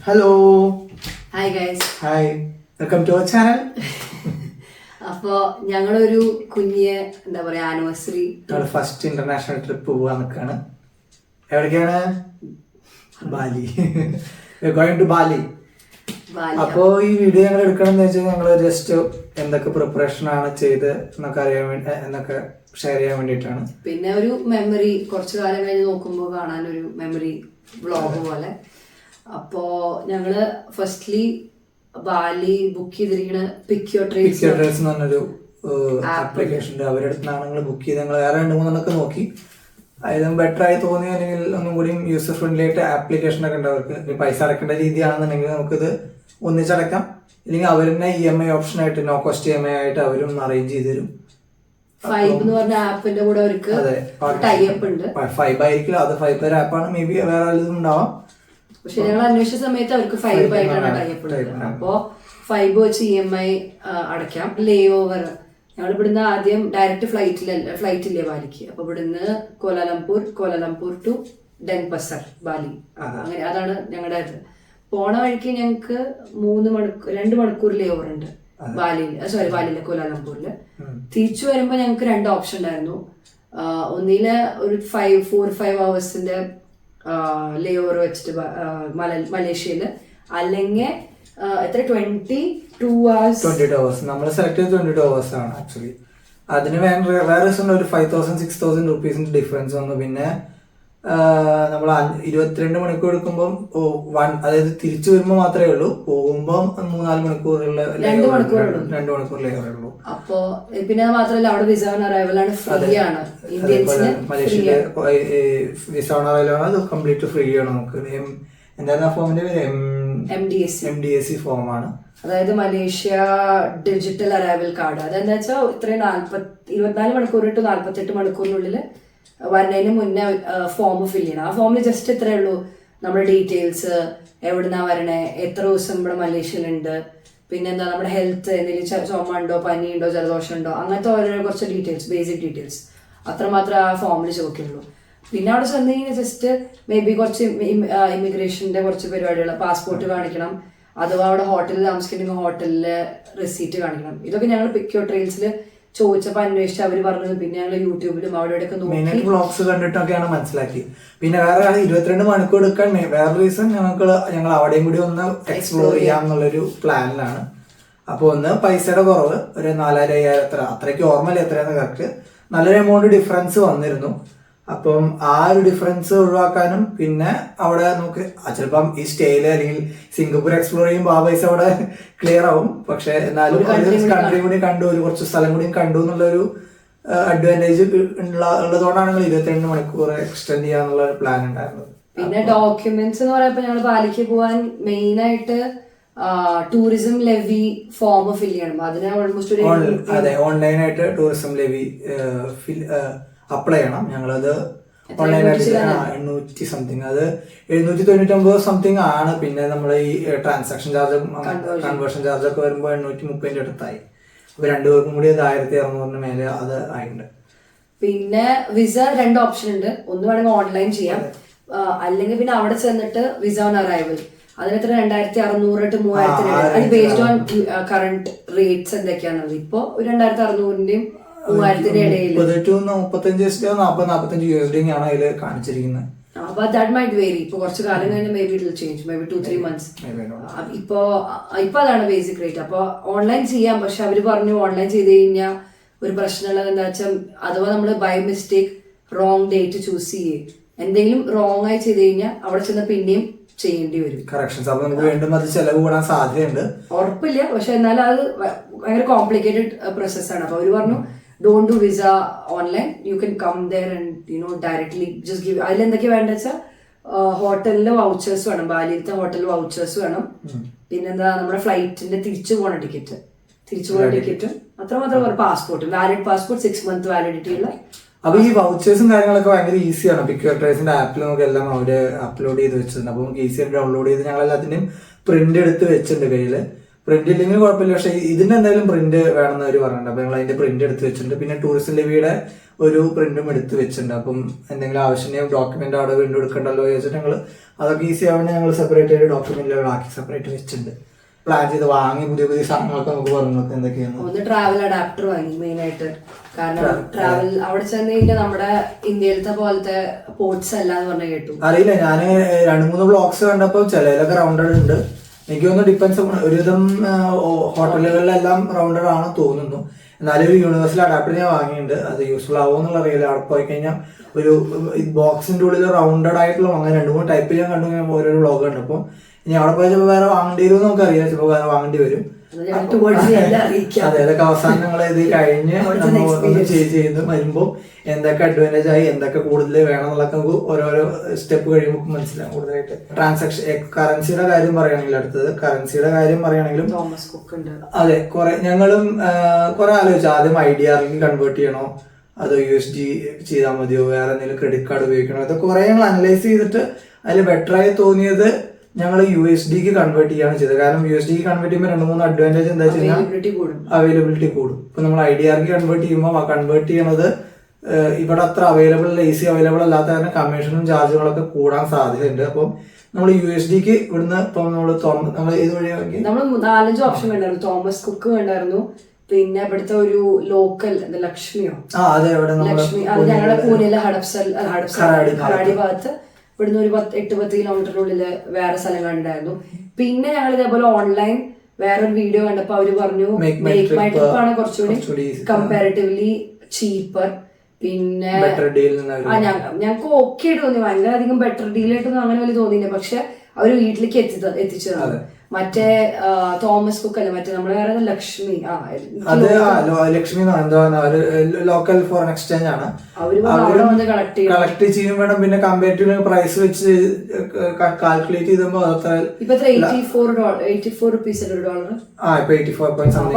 Hello hi guys. Hi, welcome to our channel. അപ്പോൾ ഞങ്ങളൊരു കുഞ്ഞ് എന്താ പറയാ ആനിവേഴ്സറി ഫസ്റ്റ് ഇന്റർനാഷണൽ ട്രിപ്പ് പോവാൻ നിൽക്കാണ്. എവിടേക്കാണ്? ബാലി. Going to Bali. അപ്പോ ഈ വീഡിയോ ഞങ്ങൾ എടുക്കണമെന്ന് വെച്ചാൽ ഞങ്ങൾ ജസ്റ്റ് എന്തൊക്കെ പ്രിപ്പറേഷൻ ആണ് ചെയ്ത് എന്നൊക്കെ അറിയാൻ വേണ്ടി എന്നൊക്കെ ഷെയർ ചെയ്യാൻ വേണ്ടിയിട്ടാണ്. പിന്നെ ഒരു മെമ്മറി കുറച്ചു കാലം കഴിഞ്ഞ് നോക്കുമ്പോൾ കാണാൻ ഒരു മെമ്മറി വ്ളോഗ് പോലെ. അപ്പോ ഞങ്ങള് ഫസ്റ്റ്ലി ബാലി ബുക്ക് ചെയ്തിരിക്കുന്ന പിക്ക് യുവർ ട്രേസ് എന്ന് പറഞ്ഞൊരു ആപ്ലിക്കേഷൻ ഉണ്ട്. അവരുടെ അടുത്താണ് നിങ്ങൾ ബുക്ക് ചെയ്ത്. ഞങ്ങൾ വേറെ 2-3 നോക്കി. അതും ബെറ്റർ ആയി തോന്നി, അല്ലെങ്കിൽ ഒന്നും കൂടി യൂസർ ഫ്രണ്ട്ലി ആയിട്ട് ആപ്ലിക്കേഷൻ ഒക്കെ ഉണ്ട് അവർക്ക്. പൈസ അടക്കേണ്ട രീതിയാണെന്നുണ്ടെങ്കിൽ നമുക്കിത് ഒന്നിച്ചടക്കാം, ഇല്ലെങ്കിൽ അവർ തന്നെ EMI ഓപ്ഷൻ ആയിട്ട് നോ കോസ്റ്റ് EMI ആയിട്ട് അവരും അറേഞ്ച് ചെയ്ത് തരും. ഫൈബ് എന്ന് പറഞ്ഞ ആപ്പിന്റെ കൂടെ അവർക്ക് ടൈപ്പ് ഉണ്ട്. ഫൈബ് ആയിരിക്കില്ല, അത് ഫൈബ് ആപ്പാണ്. മേ ബി വേറെ ആരും ഉണ്ടാവാം. പക്ഷെ ഞങ്ങൾ അന്വേഷിച്ച സമയത്ത് അവർക്ക് ഫൈബ് ആയിട്ടാണ് ടൈപ്പ് ഉള്ളത്. അപ്പോ ഫൈബ് വെച്ച് EMI അടയ്ക്കാം. ലേ ഓവർ ഞങ്ങൾ ഇവിടുന്ന് ആദ്യം ഡയറക്റ്റ് ഫ്ലൈറ്റില്ലേ ബാലിക്ക്. അപ്പൊ ഇവിടുന്ന് കോലാലംപൂർ ടു ഡെൻപസർ ബാലി. അങ്ങനെ അതാണ് ഞങ്ങളുടെ ഇത്. പോണ വഴിക്ക് ഞങ്ങക്ക് 2 മണിക്കൂർ ലേ ഓവർ ഉണ്ട് ബാലിയില് കോലാലംപൂരില്. തിരിച്ചു വരുമ്പോ ഞങ്ങക്ക് 2 ഓപ്ഷൻ ഉണ്ടായിരുന്നു. ഒന്നില് ഒരു 4-5 ഹവേഴ്സിന്റെ ലേ ഓവർ വെച്ചിട്ട് മലേഷ്യയില്, അല്ലെങ്കിൽ എത്ര 22 hours നമ്മൾ സെലക്ട് ചെയ്ത് 22 hours ആണ് ആക്ച്വലി. അതിന് വേറെ ഒരു 5,000-6,000 റുപ്പീസിന്റെ ഡിഫറൻസ് വന്നു. പിന്നെ നമ്മൾ 22 മണിക്കൂർ എടുക്കുമ്പോൾ അതായത് തിരിച്ചു വരുമ്പോ മാത്രമേ ഉള്ളൂ. പോകുമ്പോൾ 3-4 മണിക്കൂറുള്ള 2 മണിക്കൂർ ലേ ഉള്ളൂ. അപ്പോ പിന്നെ മാത്രമല്ല അവിടെ വിസ ഓൺ അറൈവൽ ആണ്, ഫ്രീ ആണ്. ഇന്ത്യൻസിന് മലേഷ്യയിലെ വിസ ഓൺ അറൈവൽ ആണ്, അത് കംപ്ലീറ്റ് ഫ്രീ ആണ്. നമുക്ക് എന്തായിരുന്നു ആ ഫോമിന്റെ പേര്? MDSC ഫോമാണ്. അതായത് മലേഷ്യ ഡിജിറ്റൽ അറൈവൽ കാർഡ്. അതെന്താ വെച്ചാൽ ഇത്രയും 24 മണിക്കൂർ ടു 48 മണിക്കൂറിനുള്ളിൽ വരുന്നതിന് മുന്നേ ഫോം ഫിൽ ചെയ്യണം. ആ ഫോമിൽ ജസ്റ്റ് ഇത്രേ ഉള്ളൂ: നമ്മുടെ ഡീറ്റെയിൽസ്, എവിടുന്നാ വരണേ, എത്ര ദിവസം ഇവിടെ മലേഷ്യയിലുണ്ട്, പിന്നെന്താ നമ്മുടെ ഹെൽത്ത്, എന്തെങ്കിലും ചുമ ഉണ്ടോ, പനിയുണ്ടോ, ജലദോഷം ഉണ്ടോ, അങ്ങനത്തെ ഓരോ കുറച്ച് ഡീറ്റെയിൽസ്, ബേസിക് ഡീറ്റെയിൽസ് അത്രമാത്രം ആ ഫോമിൽ ചോദിക്കുള്ളൂ. പിന്നെ അവിടെ ചെന്ന് കഴിഞ്ഞാൽ ജസ്റ്റ് മേ ബി കുറച്ച് ഇമിഗ്രേഷന്റെ കുറച്ച് പരിപാടികൾ, പാസ്പോർട്ട് കാണിക്കണം, അഥവാ അവിടെ ഹോട്ടലിൽ താമസിക്കുന്നുണ്ടെങ്കിൽ ഹോട്ടലിലെ റെസീറ്റ് കാണിക്കണം. ഇതൊക്കെ ഞങ്ങൾ പിക്ക് യുവർ ട്രെയിൽസിൽ ചോദിച്ചപ്പോൾ അന്വേഷിച്ച് അവർ പറഞ്ഞത്. പിന്നെ ഞങ്ങൾ യൂട്യൂബിലും അവിടെയൊക്കെ നോക്കി വ്ളോഗ്സ് കണ്ടിട്ടൊക്കെയാണ് മനസ്സിലാക്കി. പിന്നെ വേറെ 22 മണിക്കൂർ എടുക്കാൻ വേറെ റീസൺ ഞങ്ങൾ അവിടെയും കൂടി ഒന്ന് എക്സ്പ്ലോർ ചെയ്യാം എന്നുള്ളൊരു പ്ലാനിലാണ്. അപ്പോൾ ഒന്ന് പൈസയുടെ കുറവ്, ഒരു 4,000-5,000 അത്രയ്ക്ക് ഓർമ്മയില്ല എത്രയാന്ന് കറക്റ്റ്. നല്ലൊരു എമൗണ്ട് ഡിഫറൻസ് വന്നിരുന്നു. അപ്പം ആ ഒരു ഡിഫറൻസ് ഒഴിവാക്കാനും, പിന്നെ അവിടെ നമുക്ക് ചിലപ്പം ഈ സ്റ്റേയില് അല്ലെങ്കിൽ സിംഗപ്പൂർ എക്സ്പ്ലോർ ചെയ്യുമ്പോൾ ആ പൈസ അവിടെ ക്ലിയർ ആവും. പക്ഷെ എന്നാലും കൺട്രി കൂടി കണ്ടു, ഒരു കുറച്ച് സ്ഥലം കൂടി കണ്ടു എന്നുള്ളൊരു അഡ്വാൻറ്റേജ് ഉള്ളതുകൊണ്ടാണ് ഞങ്ങൾ 22 മണിക്കൂർ എക്സ്റ്റെൻഡ് ചെയ്യാന്നുള്ള ഒരു പ്ലാൻ ഉണ്ടായിരുന്നത്. പിന്നെ ഡോക്യുമെന്റ്സ് എന്ന് പറയുമ്പോൾ ഞങ്ങൾ ബാലിക്ക് പോകാൻ മെയിൻ ആയിട്ട് ടൂറിസം ലെവി ഫോം ഫിൽ ചെയ്യണം. അതിന് ഓൾമോസ്റ്റ് അതെ, ഓൺലൈനായിട്ട് ടൂറിസം ലെവി അപ്ലൈ ചെയ്യണം. ഞങ്ങളത് ഓൺലൈനായിട്ട് 800 സംതിങ്, അത് 799 സംതിങ് ആണ്. പിന്നെ നമ്മൾ ഈ ട്രാൻസാക്ഷൻ ചാർജും കൺവേർഷൻ ചാർജൊക്കെ വരുമ്പോൾ 830 അടുത്തായി. അപ്പൊ 2 പേർക്കും കൂടി അത് 1,600 മേലെ അത് ആയിട്ടുണ്ട്. പിന്നെ വിസ 2 ഓപ്ഷൻ ഉണ്ട്. ഒന്ന് വേണമെങ്കിൽ ഓൺലൈൻ ചെയ്യാം, അല്ലെങ്കിൽ പിന്നെ അവിടെ ചെന്നിട്ട് വിസ ഓൺ അറൈവൽ. അതിനെത്ര 2,600 to 3,000. അത് ബേസ്ഡ് ഓൺ കറന്റ് റേറ്റ്സ് എന്തൊക്കെയാണുള്ളത്. ഇപ്പൊ 2,600-ന്റെയും 3,000-ന്റെ ഇടയിൽ 35-45 USD ആണ് അതിൽ കാണിച്ചിരിക്കുന്നത്. But that might vary. ഇപ്പൊ കുറച്ച് കാലം കഴിഞ്ഞാൽ maybe it will change, maybe 2-3 months. ഇപ്പൊ അതാണ് ബേസിക് റേറ്റ്. അപ്പൊ ഓൺലൈൻ ചെയ്യാം. പക്ഷെ അവര് പറഞ്ഞു ഓൺലൈൻ ചെയ്ത് കഴിഞ്ഞാൽ ഒരു പ്രശ്നമുള്ളത് എന്താ വെച്ചാൽ, അഥവാ നമ്മൾ by mistake wrong date choose ചെയ്യേ, എന്തെങ്കിലും റോങ് ആയി ചെയ്ത് കഴിഞ്ഞാൽ അവിടെ ചെന്ന് പിന്നെയും ചെയ്യേണ്ടി വരും കറക്ഷൻസ്. അപ്പൊ നമുക്ക് വീണ്ടും അത് ചെലവ് കൂടാൻ സാധ്യതയുണ്ട്. ഉറപ്പില്ല, പക്ഷെ എന്നാലും അത് ഭയങ്കര കോംപ്ലിക്കേറ്റഡ് പ്രോസസ്സാണ്. അപ്പൊ അവര് പറഞ്ഞു don't do visa online, you can come there and directly just give. അതിലെന്തൊക്കെ വേണ്ട വെച്ചാൽ ഹോട്ടലിലെ വൗച്ചേഴ്സ് വേണം, ബാലിയിലത്തെ ഹോട്ടലിൽ വൗച്ചേഴ്സ് വേണം. പിന്നെന്താ നമ്മുടെ ഫ്ലൈറ്റിന്റെ തിരിച്ചു പോണ ടിക്കറ്റും അത്രമാത്രം. Passport, valid passport, 6 month validity ഉള്ള. അപ്പൊ ഈ വൗച്ചേഴ്സും കാര്യങ്ങളൊക്കെ ഭയങ്കര ഈസിയാണ്. പിക്ക് യുവർ ട്രേസിന്റെ ആപ്പിൽ നമുക്ക് എല്ലാം അവര് അപ്ലോഡ് ചെയ്ത് വെച്ചിട്ടുണ്ട്. അപ്പൊ നമുക്ക് ഈസിയായിട്ട് ഡൗൺലോഡ് ചെയ്ത് ഞങ്ങൾ എല്ലാത്തിന്റെയും പ്രിന്റ് എടുത്ത് വെച്ചിട്ടുണ്ട് കയ്യില്. പ്രിന്റ് ഇല്ലെങ്കിൽ കുഴപ്പമില്ല, പക്ഷെ ഇതിന് എന്തായാലും പ്രിന്റ് വേണമെന്ന് അവർ പറഞ്ഞിട്ടുണ്ട്. അപ്പൊ ഞങ്ങൾ അതിന്റെ പ്രിന്റ് എടുത്ത് വെച്ചിട്ടുണ്ട്. പിന്നെ ടൂറിസ്റ്റ് ലിവിയുടെ ഒരു പ്രിന്റും എടുത്ത് വെച്ചിട്ടുണ്ട്. അപ്പം എന്തെങ്കിലും ആവശ്യമുണ്ടെങ്കിൽ ഡോക്യുമെന്റ് അവിടെ വീണ്ടും എടുക്കണ്ടല്ലോ ചോദിച്ചിട്ട് ഞങ്ങൾ അതൊക്കെ ഈസി ആവുന്ന ഞങ്ങൾ സെപ്പറേറ്റ് ആയിട്ട് ഡോക്യുമെന്റുകളാക്കി സെപ്പറേറ്റ് വെച്ചിട്ടുണ്ട്. പ്ലാൻ ചെയ്ത് വാങ്ങി പുതിയ പുതിയ സാധനങ്ങളൊക്കെ നമുക്ക് പറഞ്ഞു എന്തൊക്കെയാണ്. ഒന്ന് ട്രാവൽ അഡാപ്റ്റർ വാങ്ങി മെയിൻ ആയിട്ട്. കാരണം ട്രാവൽ അവിടെ ചെന്ന് കഴിഞ്ഞാൽ നമ്മുടെ ഇന്ത്യയിലത്തെ പോലത്തെ പോർട്സ് അല്ല എന്ന് പറഞ്ഞ കേട്ടു. അറിയില്ല, ഞാൻ 2-3 ബ്ലോഗ്സ് കണ്ടപ്പോൾ ചിലയിലൊക്കെ റൗണ്ടഡ് ഉണ്ട്. എനിക്ക് തോന്നുന്നു ഡിപ്പെൻസ്. ഒരുവിധം ഹോട്ടലുകളിലെല്ലാം റൗണ്ടഡ് ആണ് തോന്നുന്നു. എന്നാലും ഒരു യൂണിവേഴ്സൽ അഡാപ്റ്റർ ഞാൻ വാങ്ങിയിട്ടുണ്ട്. അത് യൂസ്ഫുൾ ആവുമോ എന്നുള്ള അറിയില്ല. അവിടെ പോയി കഴിഞ്ഞാൽ ഒരു ബോക്സിന്റെ ഉള്ളിൽ റൗണ്ടഡ് ആയിട്ടുള്ള അങ്ങനെ 2-3 ടൈപ്പ് ഞാൻ കണ്ടു. ഞാൻ ഓരോരോ ബ്ലോഗ് ഉണ്ട്. അപ്പം ഇനി അവിടെ പോയി ചിലപ്പോൾ വേറെ വാങ്ങേണ്ടി വരും നമുക്ക് അറിയാം. ചിലപ്പോൾ വേറെ വാങ്ങേണ്ടി വരും. അതെ, അതൊക്കെ അവസാനം നിങ്ങൾ ഇത് കഴിഞ്ഞ് ഒന്ന് ചെയ്ത് വരുമ്പോൾ എന്തൊക്കെ അഡ്വാൻറ്റേജ് ആയി എന്തൊക്കെ കൂടുതൽ വേണം എന്നുള്ളതൊക്കെ നമുക്ക് ഓരോരോ സ്റ്റെപ്പ് കഴിയുമ്പോൾ മനസ്സിലാവും കൂടുതലായിട്ട്. ട്രാൻസാക്ഷൻ കറൻസിയുടെ കാര്യം പറയുകയാണെങ്കിൽ അടുത്തത് കറൻസിയുടെ കാര്യം പറയുകയാണെങ്കിലും അതെ ഞങ്ങളും കുറെ ആലോചിച്ചു. ആദ്യം IDR കൺവേർട്ട് ചെയ്യണോ അതോ USD ചെയ്താൽ മതിയോ, വേറെ എന്തെങ്കിലും ക്രെഡിറ്റ് കാർഡ് ഉപയോഗിക്കണോ, ഇതൊക്കെ കുറെ ഞങ്ങൾ അനലൈസ് ചെയ്തിട്ട് അതിൽ ബെറ്ററായി തോന്നിയത് ഞങ്ങൾ USD കൺവേർട്ട് ചെയ്യാണ് ചെയ്തത്. കാരണം USD കൺവേർട്ട് ചെയ്യുമ്പോൾ 2-3 അഡ്വാൻറ്റേജ് എന്താ വെച്ച് കഴിഞ്ഞാൽ അവൈലബിലിറ്റി കൂടും. ഇപ്പൊ നമ്മൾ IDR കൺവേർട്ട് ചെയ്യുമ്പോൾ കൺവേർട്ട് ചെയ്യണത് ഇവിടെ അത്ര ഈസി അവൈലബിൾ അല്ലാത്ത കാരണം കമ്മീഷനും ചാർജുകളൊക്കെ കൂടാൻ സാധ്യതയുണ്ട്. അപ്പം നമ്മൾ USD ഇവിടുന്ന് ഇപ്പം നമ്മൾ ഏത് വഴിയാക്കി നമ്മൾ 4-5 ഓപ്ഷൻ വേണ്ടായിരുന്നു. തോമസ് കുക്ക് വേണ്ടായിരുന്നു, പിന്നെ ഇവിടുത്തെ ഒരു ലോക്കൽ ലക്ഷ്മിയോ ലക്ഷ്മി, അത് ഞങ്ങളുടെ പൂനെയിലെ ഹഡാടി ഭാഗത്ത് ഇവിടുന്ന് ഒരു 8-10 കിലോമീറ്ററിനുള്ളില് വേറെ സ്ഥലം കണ്ടിട്ടായിരുന്നു. പിന്നെ ഞങ്ങൾ ഇതേപോലെ ഓൺലൈൻ വേറൊരു വീഡിയോ കണ്ടപ്പോ അവര് പറഞ്ഞു മേക്ക് മൈ ട്രിപ്പ് ആണ് കുറച്ചുകൂടി കമ്പാരിറ്റീവ്ലി ചീപ്പർ. പിന്നെ ഞങ്ങൾക്ക് ഓക്കെ ആയിട്ട് തോന്നി. ഭയങ്കര അധികം ബെറ്റർ ഡീൽ ആയിട്ടൊന്നും അങ്ങനെ വലിയ തോന്നിയില്ല. പക്ഷെ അവര് വീട്ടിലേക്ക് എത്തിച്ചു തന്നു. മറ്റേ തോമസ് കുക്ക് അല്ല, മറ്റേ നമ്മളെ വേറെ Lakshmi Lakshmi local foreign exchange ആണ്. കളക്ട് ചെയ്യും വേണം. പിന്നെ കമ്പാരിറ്റീവ് പ്രൈസ് വെച്ച് കാൽക്കുലേറ്റ് ചെയ്തപ്പോ ഇപ്പൊ $84 ഒരു ഡോളർ.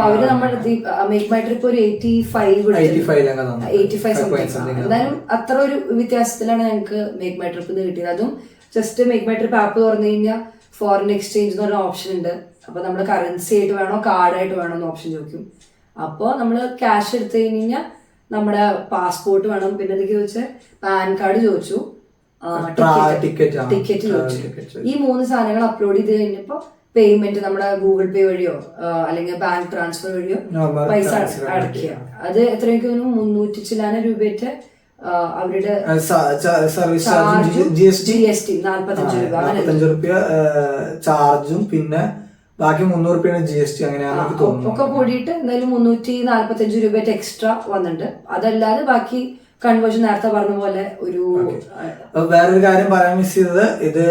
അവര് നമ്മുടെ മേക്ക് മൈ ട്രിപ്പ് ഒരു 85 എന്തായാലും അത്ര ഒരു വ്യത്യാസത്തിലാണ് ഞങ്ങൾക്ക് മേക്ക് മൈ ട്രിപ്പ് കിട്ടിയത്. അതും just make my trip app തുറന്നു കഴിഞ്ഞാൽ ഫോറിൻ എക്സ്ചേഞ്ച് എന്ന് പറഞ്ഞ ഓപ്ഷൻ ഉണ്ട്. അപ്പൊ നമ്മൾ കറൻസി ആയിട്ട് വേണോ കാർഡായിട്ട് വേണോ എന്ന് ഓപ്ഷൻ ചോദിക്കും. അപ്പോൾ നമ്മൾ ക്യാഷ് എടുത്തു കഴിഞ്ഞാൽ നമ്മുടെ പാസ്പോർട്ട് വേണം. പിന്നെ എന്തൊക്കെ ചോദിച്ചാൽ പാൻ കാർഡ് ചോദിച്ചു, ടിക്കറ്റ് ചോദിച്ചു. ഈ 3 സാധനങ്ങൾ അപ്ലോഡ് ചെയ്ത് കഴിഞ്ഞപ്പോ പേയ്മെന്റ് നമ്മുടെ ഗൂഗിൾ പേ വഴിയോ അല്ലെങ്കിൽ ബാങ്ക് ട്രാൻസ്ഫർ വഴിയോ പൈസ അടയ്ക്കുക. അത് എത്രയൊക്കെ 300 ചില്ലാന രൂപയുടെ അവരുടെ സർവീസ് ചാർജും GST 45 രൂപ ചാർജും പിന്നെ ബാക്കി 300 രൂപയാണ് GST. അങ്ങനെയാണ് ഒക്കെ കൂടിയിട്ട് എന്തായാലും 345 രൂപയുടെ എക്സ്ട്രാ വന്നിട്ടുണ്ട്. അതല്ലാതെ ബാക്കി കൺവേർഷൻ നേരത്തെ പറഞ്ഞ പോലെ ഒരു വേറൊരു കാര്യം പറയാൻ മിസ് ചെയ്തത്, ഇത്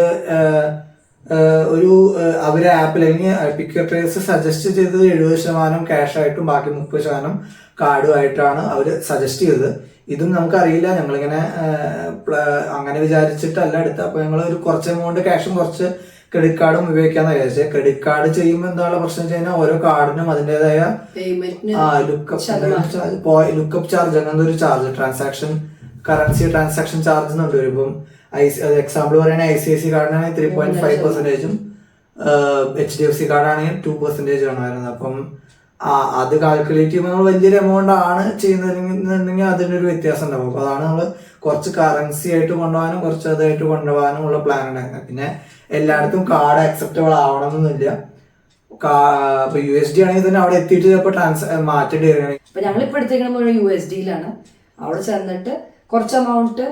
ഒരു അവരെ ആപ്പിൽ അല്ലെങ്കിൽ പിക്ക് ട്രേസ് സജസ്റ്റ് ചെയ്തത് 70% ക്യാഷ് ആയിട്ടും ബാക്കി 30% കാർഡും ആയിട്ടാണ് അവർ സജസ്റ്റ് ചെയ്തത്. ഇതും നമുക്കറിയില്ല, ഞങ്ങളിങ്ങനെ അങ്ങനെ വിചാരിച്ചിട്ടല്ല എടുത്തത്. അപ്പൊ ഞങ്ങൾ ഒരു കുറച്ച് എമൗണ്ട് ക്യാഷും കുറച്ച് ക്രെഡിറ്റ് കാർഡും ഉപയോഗിക്കാന്ന് വിചാരിച്ചത്. ക്രെഡിറ്റ് കാർഡ് ചെയ്യുമ്പോൾ എന്താണ് പ്രശ്നം വെച്ച് കഴിഞ്ഞാൽ ഓരോ കാർഡിനും അതിൻ്റെതായ ലുക്കപ്പ് ചാർജ് അങ്ങനത്തെ ഒരു ചാർജ്, കറൻസി ട്രാൻസാക്ഷൻ ചാർജ് എന്നുണ്ട് വരും. ഇപ്പം എക്സാമ്പിൾ പറയുകയാണെങ്കിൽ ICICI കാർഡിനാണെങ്കിൽ 3.5%, HDFC കാർഡാണെങ്കിൽ 2% ആണ് വരുന്നത്. അപ്പം അത് കാൽക്കുലേറ്റ് ചെയ്യുമ്പോൾ നമ്മൾ വലിയൊരു എമൗണ്ട് ആണ് ചെയ്യുന്നതെന്നുണ്ടെങ്കിൽ അതിനൊരു വ്യത്യാസം ഉണ്ടാവും. അപ്പൊ അതാണ് നമ്മൾ കുറച്ച് കറൻസി ആയിട്ട് കൊണ്ടുപോകാനും കുറച്ച് അതായിട്ട് കൊണ്ടുപോകാനും ഉള്ള പ്ലാൻ ഉണ്ടായിരുന്നത്. പിന്നെ എല്ലായിടത്തും കാർഡ് അക്സെപ്റ്റബിൾ ആവണമെന്നൊന്നുമില്ല. ഇപ്പൊ USD ആണെങ്കിൽ തന്നെ അവിടെ എത്തിയിട്ട് ചിലപ്പോൾ മാറ്റേണ്ടി വരികയാണെങ്കിൽ ഇപ്പൊ ഞങ്ങളിപ്പോ എടുത്തേക്കുന്നത് USD-യിലാണ്. അവിടെ ചെന്നിട്ട് കുറച്ച് എമൗണ്ട്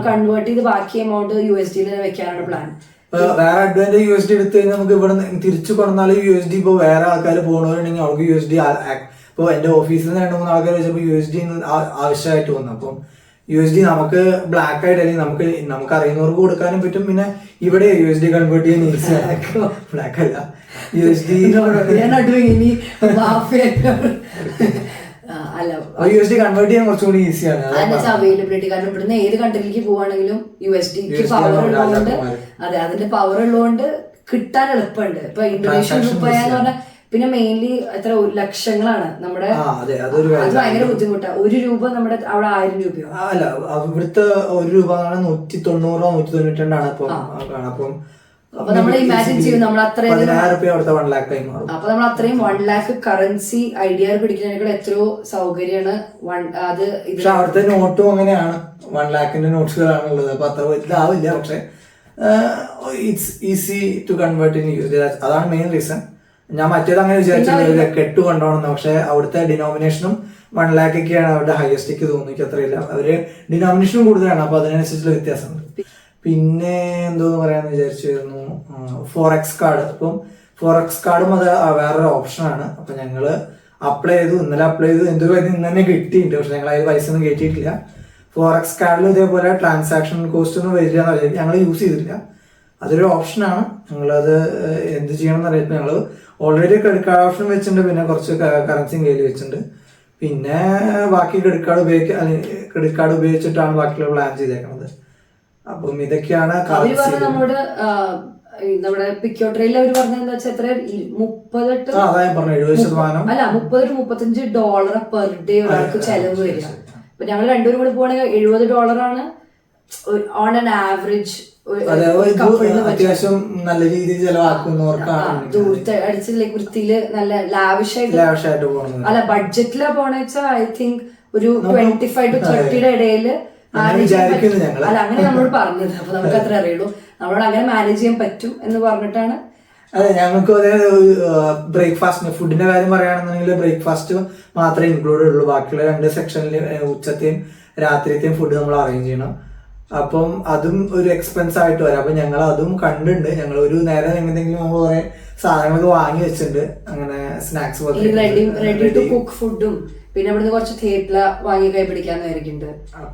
കൺവേർട്ട് ചെയ്ത് ബാക്കി എമൗണ്ട് USD-യിൽ വെക്കാനാണ് പ്ലാൻ. വേറെ അഡ്വാൻറ്റേജ് USD എടുത്തു കഴിഞ്ഞാൽ നമുക്ക് ഇവിടെ തിരിച്ചു കൊണ്ടാലും USD ഇപ്പൊ വേറെ ആൾക്കാർ പോകണവരുണ്ടെങ്കിൽ അവർക്ക് USD ഇപ്പൊ എന്റെ ഓഫീസിൽ നിന്ന് 2-3 ആൾക്കാർ വെച്ചപ്പോൾ USD ആവശ്യമായിട്ട് വന്നു. അപ്പം USD നമുക്ക് ബ്ലാക്ക് ആയിട്ട് അല്ലെങ്കിൽ നമുക്ക് അറിയുന്നവർക്ക് കൊടുക്കാനും പറ്റും. പിന്നെ ഇവിടെ USD കൺവേർട്ട് ചെയ്യാൻ ഈസിയാണ്. ബ്ലാക്ക് അല്ല USD USD കൺവേർട്ട് ചെയ്യാൻ കുറച്ചുകൂടി ഈസിയാണ്. അവൈലബിലിറ്റി, കാരണം ഇവിടുന്ന് ഏത് കൺട്രിയിലേക്ക് പോവാണെങ്കിലും USD-ക്ക് പവർ ഉള്ളതുകൊണ്ട്, അതെ അതിന്റെ പവർ ഉള്ളതുകൊണ്ട് കിട്ടാൻ എളുപ്പമുണ്ട്. ഇപ്പൊ ഇന്തോനേഷ്യൻ രൂപയെന്ന് പറഞ്ഞാൽ പിന്നെ മെയിൻലി എത്ര ലക്ഷങ്ങളാണ് നമ്മുടെ, അത് ഭയങ്കര ബുദ്ധിമുട്ടാണ്. 1 രൂപ നമ്മുടെ അവിടെ 1000 രൂപയോ അല്ല, ഇവിടുത്തെ 1 രൂപ 190-192 ഇപ്പം. അപ്പം അപ്പൊ നമ്മൾ ഇമാജിൻ ചെയ്യും നമ്മൾ അത്രയും 10,000 അവിടുത്തെ 1 lakh ആയി മാറും. അപ്പൊ നമ്മൾ അത്രയും 1 lakh കറൻസി ഐഡിയ പിടിക്കുന്നതിനേക്കാൾ എത്രയോ സൗകര്യമാണ് അത്. പക്ഷെ അവിടുത്തെ നോട്ടും അങ്ങനെയാണ്, 1 lakhന്റെ നോട്ട്സുകളാണ് ഉള്ളത്. അപ്പൊ അത്ര ഇതാവില്ല, പക്ഷെ it's easy to convert in you. അതാണ് മെയിൻ റീസൺ. ഞാൻ മറ്റേത് അങ്ങനെ വിചാരിച്ചില്ല കെട്ട് കൊണ്ടുപോകണം, പക്ഷെ അവിടുത്തെ ഡിനോമിനേഷനും 1 lakh ഒക്കെയാണ് അവരുടെ ഹയസ്റ്റ് തോന്നിക്ക് അത്രയില്ല. അവര് ഡിനോമിനേഷനും കൂടുതലാണ്, അപ്പൊ അതിനനുസരിച്ചുള്ള വ്യത്യാസമുണ്ട്. പിന്നെ എന്തോന്ന് പറയാന്ന് വിചാരിച്ചിരുന്നു, ഫോറക്സ് കാർഡ്. അപ്പം ഫോറക്സ് കാർഡും അത് വേറൊരു ഓപ്ഷനാണ്. അപ്പൊ ഞങ്ങള് അപ്ലൈ ചെയ്തു, ഇന്നലെ അപ്ലൈ ചെയ്തു, എന്തോ ഇന്ന് തന്നെ കിട്ടിയിട്ടുണ്ട്, പക്ഷെ ഞങ്ങൾ അതിൽ പൈസ ഒന്നും കയറ്റിയിട്ടില്ല. ഫോറക്സ് കാർഡിൽ ഇതേപോലെ ട്രാൻസാക്ഷൻ കോസ്റ്റ് ഒന്നും വരില്ല എന്ന് പറഞ്ഞാൽ ഞങ്ങൾ യൂസ് ചെയ്തിട്ടില്ല. അതൊരു ഓപ്ഷനാണ്, ഞങ്ങളത് എന്ത് ചെയ്യണം എന്ന് അറിയിപ്പോൾ ഞങ്ങൾ ഓൾറെഡി ക്രെഡിറ്റ് കാർഡ് ഓപ്ഷൻ വെച്ചിട്ടുണ്ട്, പിന്നെ കുറച്ച് കറൻസിയും കയ്യിൽ വെച്ചിട്ടുണ്ട്. പിന്നെ ബാക്കി ക്രെഡിറ്റ് കാർഡ് ഉപയോഗിച്ചിട്ടാണ് ബാക്കിയുള്ള പ്ലാൻ ചെയ്തേക്കുന്നത്. അപ്പം ഇതൊക്കെയാണ് നമ്മളോട് നമ്മുടെ പിക്യോട്രയിൽ അവർ പറഞ്ഞെന്താ വെച്ചാൽ എത്ര 30 അല്ല $30-35 പെർ ഡേ ഒരാൾക്ക് ചെലവ് വരിക. അപ്പൊ ഞങ്ങൾ രണ്ടുപേരും കൂടി പോകണമെങ്കിൽ $70 ഓൺ ആൻ ആവറേജ്. അത്യാവശ്യം നല്ല രീതിയിൽ ചെലവാക്കുന്നവർക്കാണ് ദൂരത്തെ അടിച്ചില്ലേ വൃത്തിയില് നല്ല ലാവിഷായിട്ട് അല്ല ബഡ്ജറ്റിലാ പോണെന്ന് വെച്ചാൽ ഐ തിങ്ക് ഒരു 25 to 30 ഇടയില് അല്ല അങ്ങനെ നമ്മളോട് പറഞ്ഞത്. അപ്പൊ നമുക്ക് അത്ര അറിയുള്ളൂ, നമ്മളോട് അങ്ങനെ മാനേജ് ചെയ്യാൻ പറ്റും എന്ന് പറഞ്ഞിട്ടാണ്. അതെ, ഞങ്ങൾക്ക് അതേ ബ്രേക്ക്ഫാസ്റ്റ് ഫുഡിന്റെ കാര്യം പറയുകയാണെന്നുണ്ടെങ്കിൽ ബ്രേക്ക്ഫാസ്റ്റ് മാത്രമേ ഇൻക്ലൂഡ് ഉള്ളൂ. ബാക്കിയുള്ള 2 സെക്ഷനിൽ ഉച്ചത്തെയും രാത്രിയത്തെയും ഫുഡ് നമ്മൾ അറേഞ്ച് ചെയ്യണം. അപ്പം അതും ഒരു എക്സ്പെൻസ് ആയിട്ട് വരാം. അപ്പൊ ഞങ്ങൾ അതും കണ്ടിട്ടുണ്ട്. ഞങ്ങൾ ഒരു നേരം എന്തെങ്കിലും നമ്മൾ കുറെ സാധനങ്ങളൊക്കെ വാങ്ങി വെച്ചിട്ടുണ്ട്, അങ്ങനെ സ്നാക്സ് റെഡി ടു കുക്ക് ഫുഡും. പിന്നെ അവിടുന്ന് കുറച്ച് തേപ്പില വാങ്ങി കൈ പിടിക്കാന്ന് വിചാരിക്കുന്നുണ്ട്.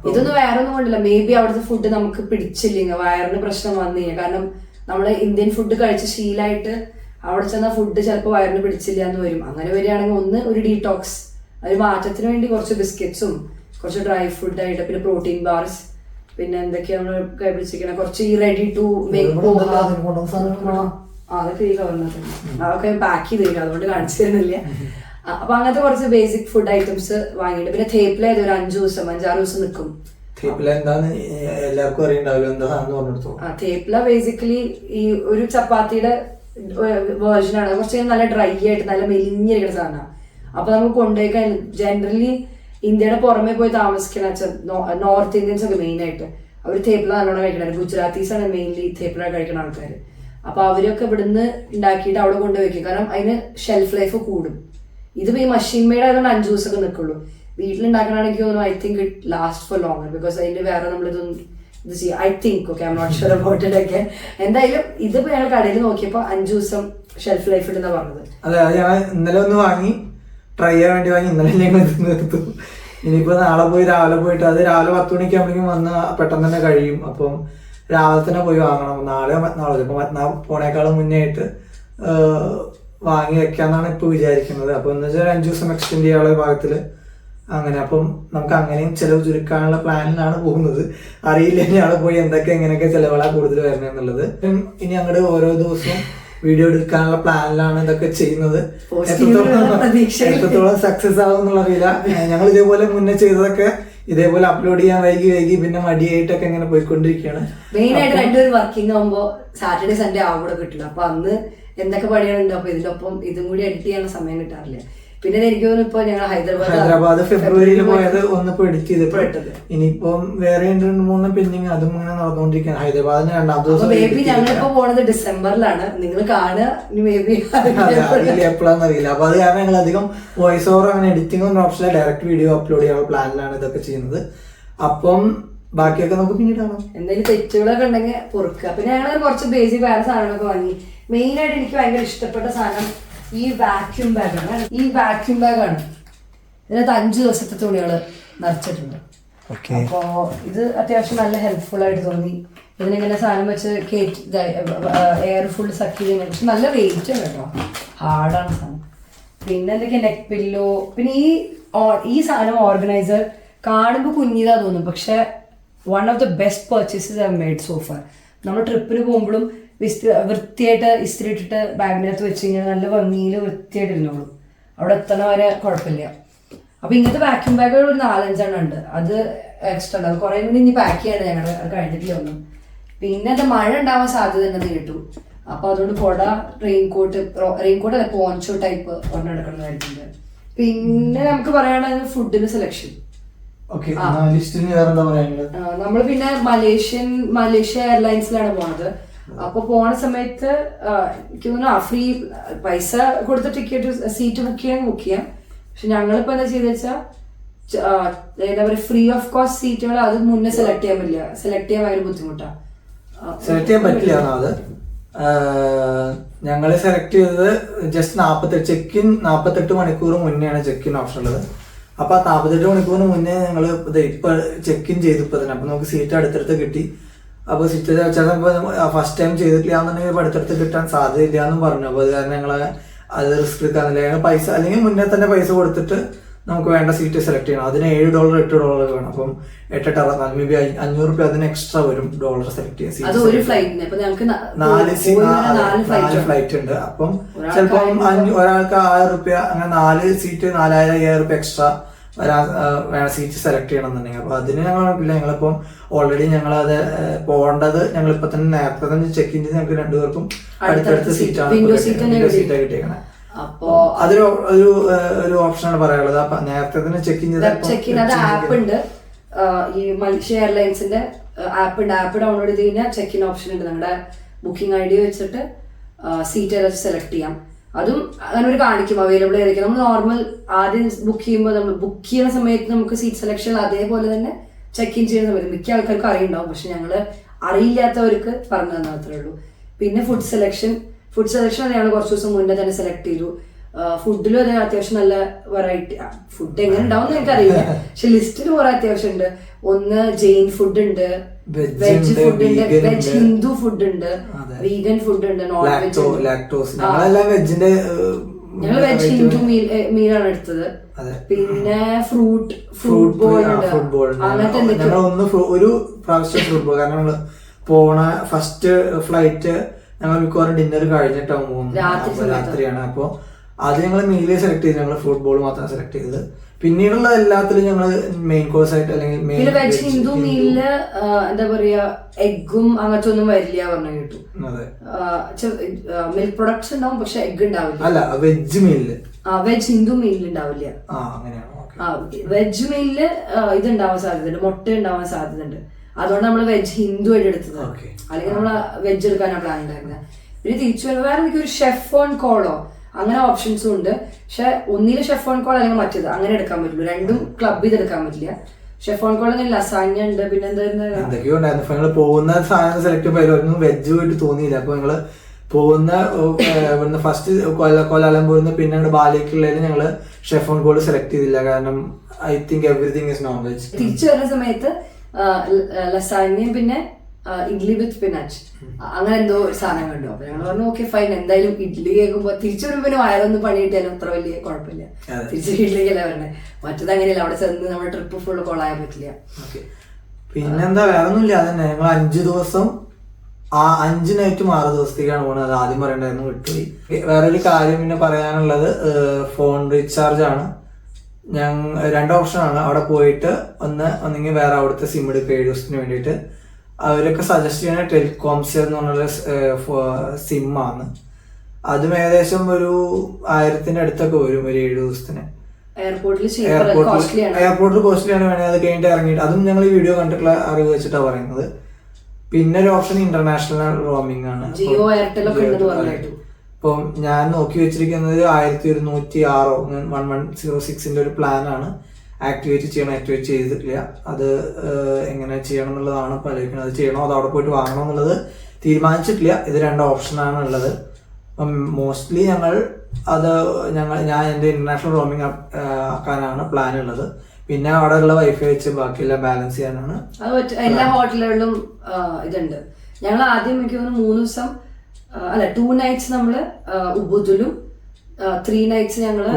ഇതൊന്നും വേറെ ഒന്നും കൊണ്ടില്ല, മേ ബി അവിടുത്തെ ഫുഡ് നമുക്ക് പിടിച്ചില്ലെങ്കിൽ വയറിന് പ്രശ്നം വന്നു കഴിഞ്ഞാൽ, കാരണം നമ്മള് ഇന്ത്യൻ ഫുഡ് കഴിച്ച് ശീലമായിട്ട് അവിടെ ചെന്ന ഫുഡ് ചിലപ്പോൾ വയറിന് പിടിച്ചില്ല എന്ന് വരും. അങ്ങനെ വരികയാണെങ്കിൽ ഒരു ഡീടോക്സ്, ഒരു മാറ്റത്തിന് വേണ്ടി കുറച്ച് ബിസ്ക്കറ്റ്സും കുറച്ച് ഡ്രൈ ഫുഡ് ആയിട്ട്, പിന്നെ പ്രോട്ടീൻ ബാർസ്, പിന്നെ എന്തൊക്കെയാ നമ്മള് കൈ പിടിച്ചിരിക്കണം, കുറച്ച് ഈ റെഡി ടു മേക്ക് അതൊക്കെ ഈ കവറിനകത്ത് അതൊക്കെ പാക്ക് ചെയ്തിരിക്കണം, അതുകൊണ്ട് കാണിച്ചു തരുന്നില്ല. അപ്പൊ അങ്ങനത്തെ കുറച്ച് ബേസിക് ഫുഡ് ഐറ്റംസ് വാങ്ങിയിട്ട്, പിന്നെ തേപ്പില ഒരു 5-6 ദിവസം നിൽക്കും. തേപ്പില ബേസിക്കലി ഈ ഒരു ചപ്പാത്തിയുടെ വേർഷനാണ്, കുറച്ച് നല്ല ഡ്രൈ ആയിട്ട് നല്ല മെലിഞ്ഞിരിക്കുന്ന സാധനമാണ്. അപ്പൊ നമുക്ക് കൊണ്ടുപോയി ജനറലി ഇന്ത്യയുടെ പുറമെ പോയി താമസിക്കണ നോർത്ത് ഇന്ത്യൻസ് ഒക്കെ മെയിൻ ആയിട്ട് അവർ തേപ്പില നല്ലോണം കഴിക്കണം. ഗുജറാത്തീസ് ആണ് മെയിൻലി തേപ്പില കഴിക്കുന്ന ആൾക്കാർ. അപ്പൊ അവരൊക്കെ ഇവിടുന്ന് ഉണ്ടാക്കിയിട്ട് അവിടെ കൊണ്ടുവയ്ക്കും, കാരണം അതിന് ഷെൽഫ് ലൈഫ് കൂടും. ഇത് ഈ മഷീൻ മെയ്ഡ് ആയതുകൊണ്ട് 5 ദിവസമൊക്കെ നിൽക്കുള്ളൂ. വീട്ടിലുണ്ടാക്കണമെങ്കിൽ തോന്നുന്നു I think it last for longer, because അതിന്റെ വേറെ നമ്മളിതൊന്നും ഇത് ചെയ്യും. I think okay, I am not sure about it ഒക്കെ. എന്തായാലും ഇതിപ്പോ ഞങ്ങൾ കടയിൽ നോക്കിയപ്പോ 5 ദിവസം ഷെൽഫ് ലൈഫ് ഉണ്ടെന്നാ പറഞ്ഞത്. അതെ, ഞാൻ ഇന്നലെ ഒന്ന് വാങ്ങി ട്രൈ ചെയ്യാൻ വേണ്ടി വാങ്ങി, ഇന്നലെ ഞങ്ങൾ നിർത്തും. ഇനിയിപ്പോ രാവിലെ പോയിട്ട് അത് രാവിലെ 10 മണിക്ക് ആകുമ്പോഴേക്കും വന്ന് പെട്ടെന്ന് തന്നെ കഴിയും. അപ്പം രാവിലെ തന്നെ പോയി വാങ്ങണം. നാളെ ഇപ്പൊ മറ്റന്നാൾ പോണേക്കാളും മുന്നേ ആയിട്ട് വാങ്ങി വെക്കാന്നാണ് ഇപ്പൊ വിചാരിക്കുന്നത്. അപ്പൊ എന്ന് വെച്ചാൽ 5 ദിവസം എക്സ്റ്റെൻഡ് ചെയ്യാനുള്ള ഭാഗത്തില് അങ്ങനെ. അപ്പം നമുക്ക് അങ്ങനെയും ചെലവ് ചുരുക്കാനുള്ള പ്ലാനിലാണ് പോകുന്നത്. അറിയില്ല ഇനി അവിടെ പോയി എങ്ങനെയൊക്കെ ചെലവുകളാ കൂടുതൽ വരുന്നത്. ഇനി അങ്ങോട്ട് ഓരോ ദിവസവും വീഡിയോ എടുക്കാനുള്ള പ്ലാനിലാണ് ഇതൊക്കെ ചെയ്യുന്നത്. എത്രത്തോളം സക്സസ് ആവും എന്നുള്ള അറിയില്ല. ഞങ്ങൾ ഇതേപോലെ മുന്നേ ചെയ്തതൊക്കെ ഇതേപോലെ അപ്ലോഡ് ചെയ്യാൻ വൈകി പിന്നെ മടിയായിട്ടൊക്കെ ഇങ്ങനെ പോയിക്കൊണ്ടിരിക്കുകയാണ്. മെയിൻ ആയിട്ട് രണ്ടുപേരും വർക്കിംഗ് ആകുമ്പോൾ സാറ്റർഡേ സൺഡേ ആവിടെ കിട്ടില്ല. അപ്പൊ അന്ന് എന്തൊക്കെ പണികളുണ്ട്, അപ്പൊ ഇതിനൊപ്പം ഇതും കൂടി എഡിറ്റ് ചെയ്യാനുള്ള സമയം കിട്ടാറില്ല. പിന്നെ എനിക്ക് തോന്നുന്നു ഇപ്പൊ ഞങ്ങൾ ഹൈദരാബാദ് ഫെബ്രുവരിയിൽ പോയത് ഒന്നിപ്പോ എഡിറ്റ് ചെയ്തിട്ട് ഇനിയിപ്പം വേറെ 2-3 പെൻഡിങ് അതും ഇങ്ങനെ നടന്നുകൊണ്ടിരിക്കുകയാണ്. ഹൈദരാബാദിന് 2ാമത്തെ ദിവസം ഞങ്ങളിപ്പോ പോണത് ഡിസംബറിലാണ്. നിങ്ങൾ കാണുക മേ ബി എപ്പോഴാന്ന് അറിയില്ല. അപ്പൊ അത് കാരണം ഞങ്ങൾ അധികം വോയിസ് ഓവർ അങ്ങനെ എഡിറ്റിംഗ് ഒന്നും ഓപ്ഷനിൽ ഡയറക്റ്റ് വീഡിയോ അപ്ലോഡ് ചെയ്യാനുള്ള പ്ലാനിലാണ് ഇതൊക്കെ ചെയ്യുന്നത്. അപ്പം ബാക്കിയൊക്കെ നമുക്ക് പിന്നീട് കാണാം. എന്തെങ്കിലും തെറ്റുകളൊക്കെ ഉണ്ടെങ്കിൽ പൊറുക്കുക. പിന്നെ ഞങ്ങൾ കുറച്ച് ബേസിക് വേറെ സാധനങ്ങളൊക്കെ വാങ്ങി. മെയിൻ ആയിട്ട് എനിക്ക് ഭയങ്കര ഇഷ്ടപ്പെട്ട സാധനം ഈ വാക്യൂം ബാഗാണ്. ഈ വാക്യൂം ബാഗാണ്, ഇതിനകത്ത് 5 ദിവസത്തെ തുണികൾ നിറച്ചിട്ടുണ്ട്. അപ്പോ ഇത് അത്യാവശ്യം നല്ല ഹെൽപ്ഫുൾ ആയിട്ട് തോന്നി. ഇതിനിങ്ങനെ സാധനം വെച്ച് എയർ ഫുൾ സക്ക് ചെയ്ത്, പക്ഷെ നല്ല വെയിറ്റ് ആണ് കേട്ടോ, ഹാർഡാണ് സാധനം. പിന്നെ എന്തൊക്കെയാ നെക്ക് പില്ലോ. പിന്നെ ഈ സാധനം ഓർഗനൈസർ കാണുമ്പോൾ കുഞ്ഞിതാ തോന്നും, പക്ഷെ one of the best purchases I made so far. നമ്മൾ ട്രിപ്പിന് പോകുമ്പോഴും വൃത്തിയായിട്ട് ഇസ്തിരി ഇട്ടിട്ട് ബാഗിനകത്ത് വെച്ച് കഴിഞ്ഞാൽ നല്ല ഭംഗിയിൽ വൃത്തിയായിട്ട് ഇരുന്നോളും, അവിടെ എത്തണ വരെ കുഴപ്പമില്ല. അപ്പൊ ഇങ്ങനത്തെ വാക്യൂം ബാഗുകൾ ഒരു 4-5 ഉണ്ട്. അത് എക്സ്ട്രാ ഉണ്ട്, അത് കുറെ കൂടി ഇനി പാക്ക് ചെയ്യണം ഞങ്ങൾ, അത് കഴിഞ്ഞിട്ടില്ല ഒന്നും. പിന്നെ അത് മഴ ഉണ്ടാവാൻ സാധ്യത ഉണ്ടെന്ന് കേട്ടു. അപ്പൊ അതുകൊണ്ട് കൊട, റെയിൻകോട്ട് അല്ല പോൺചോ ടൈപ്പ് ഒരെണ്ണം എടുക്കണമെന്നായിട്ടുണ്ട്. പിന്നെ നമുക്ക് പറയാനുള്ളത് ഫുഡിന്റെ സെലക്ഷൻ. നമ്മള് പിന്നെ മലേഷ്യ എയർലൈൻസിലാണ് പോണത്. അപ്പൊ പോണ സമയത്ത് എനിക്ക് തോന്നുന്നു ഫ്രീ പൈസ കൊടുത്ത ടിക്കറ്റ് സീറ്റ് ബുക്ക് ചെയ്യാം. പക്ഷെ ഞങ്ങളിപ്പോ എന്താ ചെയ്തെന്ന് വെച്ചാൽ എന്താ പറയുക, ഫ്രീ ഓഫ് കോസ്റ്റ് സീറ്റുകൾ അത് മുന്നേ സെലക്ട് ചെയ്യാൻ പറ്റില്ല. സെലക്ട് ചെയ്യാൻ ഭയങ്കര ബുദ്ധിമുട്ടാണ്. സെലക്ട് ചെയ്യാൻ പറ്റില്ല. അത് ഞങ്ങൾ സെലക്ട് ചെയ്തത് ജസ്റ്റ് 48 മണിക്കൂർ മുന്നെയാണ് ചെക്ക് ഇൻ ഓപ്ഷൻ ഉള്ളത്. അപ്പൊ ആ 48 മണിക്കൂറിന് മുന്നേ ഞങ്ങൾ ഇപ്പൊ ചെക്ക് ഇൻ ചെയ്തു ഇപ്പൊ തന്നെ. അപ്പൊ നമുക്ക് സീറ്റ് അടുത്തടുത്ത് കിട്ടി. അപ്പൊ സീറ്റ് ചിലപ്പോൾ ഫസ്റ്റ് ടൈം ചെയ്തിട്ടില്ല എന്നുണ്ടെങ്കിൽ അടുത്തടുത്ത് കിട്ടാൻ സാധ്യതയില്ല എന്നും പറഞ്ഞു. അപ്പൊ അത് കാരണം ഞങ്ങൾ അത് റിസ്ക് എടുക്കാന്നില്ല. ഞങ്ങൾ പൈസ അല്ലെങ്കിൽ മുന്നേ തന്നെ പൈസ കൊടുത്തിട്ട് നമുക്ക് വേണ്ട സീറ്റ് സെലക്ട് ചെയ്യണം. അതിന് $7 $8 വേണം. അപ്പം 8 മേ ബി $500 അതിന് എക്സ്ട്രാ വരും ഡോളർ സെലക്ട് ചെയ്യാൻ. 4 ഫ്ലൈറ്റ് ഉണ്ട്. അപ്പം ചിലപ്പം ഒരാൾക്ക് $1000 അങ്ങനെ 4 സീറ്റ് $4000 എക്സ്ട്രാ വേണം സീറ്റ് സെലക്ട് ചെയ്യണം എന്നുണ്ടെങ്കിൽ. അപ്പൊ അതിന് ഞങ്ങളില്ല. ഞങ്ങളിപ്പം ഓൾറെഡി ഞങ്ങളത് പോകേണ്ടത് ഞങ്ങളിപ്പോ തന്നെ നേരത്തെ തന്നെ ചെക്ക് ഇൻ ചെയ്ത് ഞങ്ങൾക്ക് 2 പേർക്കും അടുത്തടുത്ത സീറ്റാണ് സീറ്റാ കിട്ടിയേക്കണേ. അപ്പോ അതൊരു ഒരു ഓപ്ഷനാണ് പറയാനുള്ളത്. അപ്പൊ നേരത്തെ തന്നെ ചെക്ക് ഇൻ ചെയ്ത് ആപ്പ് ഉണ്ട്. ഈ മലേഷ്യ എയർലൈൻസിന്റെ ആപ്പ് ഡൗൺലോഡ് ചെയ്ത് കഴിഞ്ഞാൽ ചെക്ക് ഇൻ ഓപ്ഷൻ ഉണ്ട്. നമ്മുടെ ബുക്കിംഗ് ID വെച്ചിട്ട് സീറ്റ് ഏതാச்சுം സെലക്ട് ചെയ്യാം. അതും അങ്ങനെ ഒരു കാണിക്കും അവൈലബിൾ ആയിരിക്കും. നമ്മൾ നോർമൽ ആദ്യം ബുക്ക് ചെയ്യുമ്പോൾ നമ്മൾ ബുക്ക് ചെയ്യുന്ന സമയത്ത് നമുക്ക് സീറ്റ് സെലക്ഷൻ അതേപോലെ തന്നെ ചെക്ക് ഇൻ ചെയ്യുന്ന സമയത്ത് മിക്ക ആൾക്കാർക്ക് അറിയുണ്ടാവും. പക്ഷെ ഞങ്ങള് അറിയില്ലാത്തവർക്ക് പറഞ്ഞു തന്നാൽ മാത്രമേ ഉള്ളൂ. പിന്നെ ഫുഡ് സെലക്ഷൻ ഞങ്ങൾ കുറച്ച് ദിവസം മുന്നേ തന്നെ സെലക്ട് ചെയ്തു. ഫുഡിലും അതെ അത്യാവശ്യം നല്ല വെറൈറ്റി ഫുഡ് എങ്ങനെ ഉണ്ടാവും എനിക്കറിയില്ല. പക്ഷെ ലിസ്റ്റിൽ കുറെ അത്യാവശ്യം ഉണ്ട്. ഒന്ന് ജെയിൻ ഫുഡ് ഉണ്ട്, വെജ് ഫുഡ് ഉണ്ട്, വെജ് ഹിന്ദു ഫുഡ് ഉണ്ട്, വീഗൻ ഫുഡ് ഉണ്ട്, നോൺ വെജ്. ഞങ്ങൾ വെജ് ഹിന്ദു മീലാണ് എടുത്തത്. പിന്നെ ഫ്രൂട്ട് ബോൾ ഉണ്ട്. അങ്ങനത്തെ ഒരു പ്രാവശ്യം ഫ്രൂട്ട് ബോൾ. കാരണം നമ്മള് പോണ ഫസ്റ്റ് ഫ്ലൈറ്റ് ഞങ്ങൾ മിക്കവാറും ഡിന്നർ കഴിഞ്ഞിട്ടാവും പോകുന്നത്, രാത്രിയാണ്. അപ്പൊ അത് ഞങ്ങൾ മീല് സെലക്ട് ചെയ്ത് ഞങ്ങൾ ഫുട്ബോൾ മാത്രം സെലക്ട് ചെയ്തത്. പിന്നീടുള്ള എല്ലാത്തിലും ഞങ്ങൾ മെയിൻ കോഴ്സ് ആയിട്ട് അല്ലെങ്കിൽ വെജ് ഹിന്ദു മീലില് എന്താ പറയാ എഗ്ഗും അങ്ങനത്തെ ഒന്നും വരില്ല പറഞ്ഞു കേട്ടു. മിൽക്ക് പ്രൊഡക്ട്സ് ഉണ്ടാവും പക്ഷെ എഗ് ഉണ്ടാവില്ല. അല്ല വെജ് മീലില് വെജ് ഹിന്ദു മീലിൽ ഉണ്ടാവില്ല. വെജ് മീലില് ഇത് ഉണ്ടാവാൻ സാധ്യതയുണ്ട്, മുട്ട ഉണ്ടാവാൻ സാധ്യതയുണ്ട്. അതുകൊണ്ട് നമ്മൾ വെജ് ഹിന്ദു ആയിട്ട് എടുത്തത്. അല്ലെങ്കിൽ നമ്മൾ വെജ് എടുക്കാനാണ് പ്ലാൻ ഉണ്ടായിരുന്നത്. പിന്നെ തിരിച്ചു വേറെ എനിക്ക് ഒരു ഷെഫ് ഓൺ കോളോ അങ്ങനെ ഓപ്ഷൻസും ഉണ്ട്. പക്ഷെ ഒന്നില് ഷെഫ് ഓൺ കോൾ അല്ലെങ്കിൽ മറ്റേത് അങ്ങനെ എടുക്കാൻ പറ്റുള്ളൂ. രണ്ടും ക്ലബ് ചെയ്ത് എടുക്കാൻ പറ്റില്ല. ഷെഫ് ഓൺ കോൾ ലസാഞ്ഞ ഉണ്ട്. പിന്നെ എന്തൊക്കെയോ ഉണ്ടായിരുന്നു. അപ്പൊ ഞങ്ങള് പോകുന്ന സാധനം സെലക്ട് ചെയ്യുമ്പോൾ വെജ് പോയിട്ട് തോന്നിയില്ല. അപ്പൊ ഞങ്ങള് പോകുന്ന ഇവിടുന്ന് ഫസ്റ്റ് കൊലാലംപൂരിന്ന് പിന്നെ ഞങ്ങൾ ബാലിക്കുള്ളതിൽ ഞങ്ങള് ഷെഫ് ഓൺ കോൾ സെലക്ട് ചെയ്തില്ല. കാരണം I think everything is known veg. തിരിച്ചു വരുന്ന സമയത്ത് ലസാഞ്ഞയും പിന്നെ ഇഡ്ലി വിത്ത് സ്പിനാച്ച് അങ്ങനെ എന്തോ സാധനം കണ്ടു. അപ്പൊ ഞങ്ങൾ പറഞ്ഞു ഓക്കെ ഫൈൻ, എന്തായാലും ഇഡ്ലി കേൾക്കുമ്പോ തിരിച്ചു വരുമ്പോ പിന്നെ വയറൊന്നും പണി കിട്ടിയാലും അത്ര വലിയ കുഴപ്പമില്ല. തിരിച്ചു ഇഡ്ലിക്കല്ല പറഞ്ഞേ. മറ്റത് അങ്ങനെയല്ല, അവിടെ ചെന്ന് നമ്മുടെ ട്രിപ്പ് ഫുള്ള് കൊള്ളാൻ പറ്റില്ല. പിന്നെന്താ വേറെ ഒന്നുമില്ല. അതന്നെ ഞങ്ങൾ 5 ദിവസം 5 നൈറ്റും 6 ദിവസത്തേക്കാണ് പോകുന്നത്. അത് ആദ്യം പറയണ്ടായിരുന്നു, വിട്ടുപോയി. വേറൊരു കാര്യം പിന്നെ പറയാനുള്ളത് ഫോൺ റീചാർജ് ആണ്. ഞങ്ങൾ 2 ഓപ്ഷനാണ്. അവിടെ പോയിട്ട് ഒന്നെങ്കിൽ വേറെ അവിടുത്തെ സിം എടുക്കുക 7 ദിവസത്തിന് വേണ്ടിയിട്ട്. അവരൊക്കെ സജസ്റ്റ് ചെയ്യുന്ന ടെലികോംസിയർ എന്ന് പറഞ്ഞ സിമ്മാണ്. അതും ഏകദേശം ഒരു 1000-ന്റെ അടുത്തൊക്കെ വരും ഒരു 7 ദിവസത്തിന്. എയർപോർട്ടിൽ കോസ്റ്റ്ലിയാണ്. വേണേൽ അത് കഴിഞ്ഞിട്ട് ഇറങ്ങിയിട്ട് അതും ഞങ്ങൾ ഈ വീഡിയോ കണ്ടിട്ടുള്ള അറിവ് വെച്ചിട്ടാണ് പറയുന്നത്. പിന്നെ ഒരു ഓപ്ഷൻ ഇന്റർനാഷണൽ റോമിംഗ് ആണ്. ഇപ്പം ഞാൻ നോക്കി വെച്ചിരിക്കുന്നത് 1106 1106ന്റെ ഒരു പ്ലാൻ ആണ്. ആക്ടിവേറ്റ് ചെയ്തിട്ടില്ല. അത് എങ്ങനെ ചെയ്യണം എന്നുള്ളതാണ് ഇപ്പം ആലോചിക്കുന്നത്. അത് ചെയ്യണോ അത് അവിടെ പോയിട്ട് വാങ്ങണോ എന്നുള്ളത് തീരുമാനിച്ചിട്ടില്ല. ഇത് 2 ഓപ്ഷനാണ് ഉള്ളത്. അപ്പം മോസ്റ്റ്ലി ഞാൻ എൻ്റെ ഇന്റർനാഷണൽ റോമിംഗ് ആക്കാനാണ് പ്ലാൻ ഉള്ളത്. പിന്നെ അവിടെ ഉള്ള വൈഫൈ വെച്ച് ബാക്കിയെല്ലാം ബാലൻസ് ചെയ്യാനാണ്. എല്ലാ ഹോട്ടലുകളിലും ഇതുണ്ട്. ഞങ്ങൾ ആദ്യം എനിക്ക് തോന്നുന്നു 3 ദിവസം അല്ല 2 nights നമ്മള് ഉബുദിലും 3 nights ഞങ്ങള്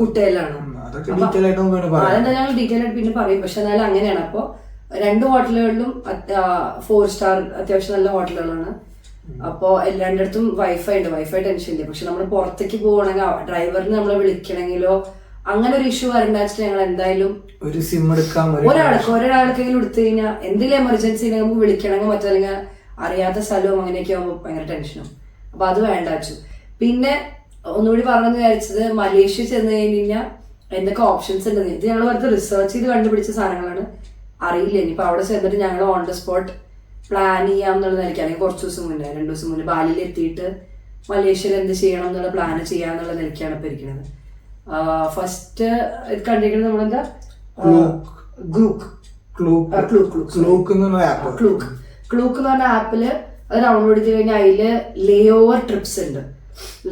കുട്ടയിലാണ്. അതെന്താ ഞങ്ങൾ ഡീറ്റെയിൽ ആയിട്ട് പിന്നെ പറയും. പക്ഷെ എന്നാലും അങ്ങനെയാണ്. അപ്പൊ 2 ഹോട്ടലുകളിലും 4 സ്റ്റാർ അത്യാവശ്യം നല്ല ഹോട്ടലുകളാണ്. അപ്പൊ രണ്ടിടത്തും വൈഫൈ ഉണ്ട്. വൈഫൈ ടെൻഷൻ ഇല്ല. പക്ഷെ നമ്മൾ പുറത്തേക്ക് പോകണമെങ്കിൽ ഡ്രൈവറിന് നമ്മളെ വിളിക്കണമെങ്കിലോ അങ്ങനെ ഒരു ഇഷ്യൂ വരണ്ടാച്ചിട്ട് ഞങ്ങൾ എന്തായാലും ഒരു സിം എടുക്കാം. ഒരാൾക്കെങ്കിലും എടുത്തു കഴിഞ്ഞാൽ എന്തെങ്കിലും എമർജൻസി നമുക്ക് വിളിക്കണമെങ്കിൽ മറ്റല്ലെങ്കിൽ അറിയാത്ത സ്ഥലവും അങ്ങനെയൊക്കെ ആകുമ്പോൾ ഭയങ്കര ടെൻഷനും. അപ്പൊ അത് വേണ്ട വെച്ചു. പിന്നെ ഒന്നുകൂടി പറഞ്ഞെന്ന് വിചാരിച്ചത് മലേഷ്യ ചെന്ന് കഴിഞ്ഞാൽ എന്തൊക്കെ ഓപ്ഷൻസ് ഉണ്ടെന്ന്. ഇത് ഞങ്ങൾ വെറുതെ റിസർച്ച് ചെയ്ത് കണ്ടുപിടിച്ച സാധനങ്ങളാണ്, അറിയില്ല. ഇനിയിപ്പോൾ അവിടെ ചെന്നിട്ട് ഞങ്ങൾ ഓൺ ദ സ്പോട്ട് പ്ലാൻ ചെയ്യാം എന്നുള്ള നിലയ്ക്ക്, അല്ലെങ്കിൽ കുറച്ച് ദിവസം മുന്നേ 2 ദിവസം മുന്നേ ബാലിയിൽ എത്തിയിട്ട് മലേഷ്യയിൽ എന്ത് ചെയ്യണം എന്നുള്ള പ്ലാൻ ചെയ്യാന്നുള്ള നിലയ്ക്കാണ് ഇപ്പൊ ഇരിക്കുന്നത്. ഫസ്റ്റ് ഇത് കണ്ടിരിക്കുന്നത് നമ്മളെന്താ ക്ലൂക്ക് എന്ന് പറഞ്ഞ ആപ്പില് അത് ഡൗൺലോഡ് ചെയ്ത് കഴിഞ്ഞാൽ അതില് ലേ ഓവർ ട്രിപ്സ് ഉണ്ട്.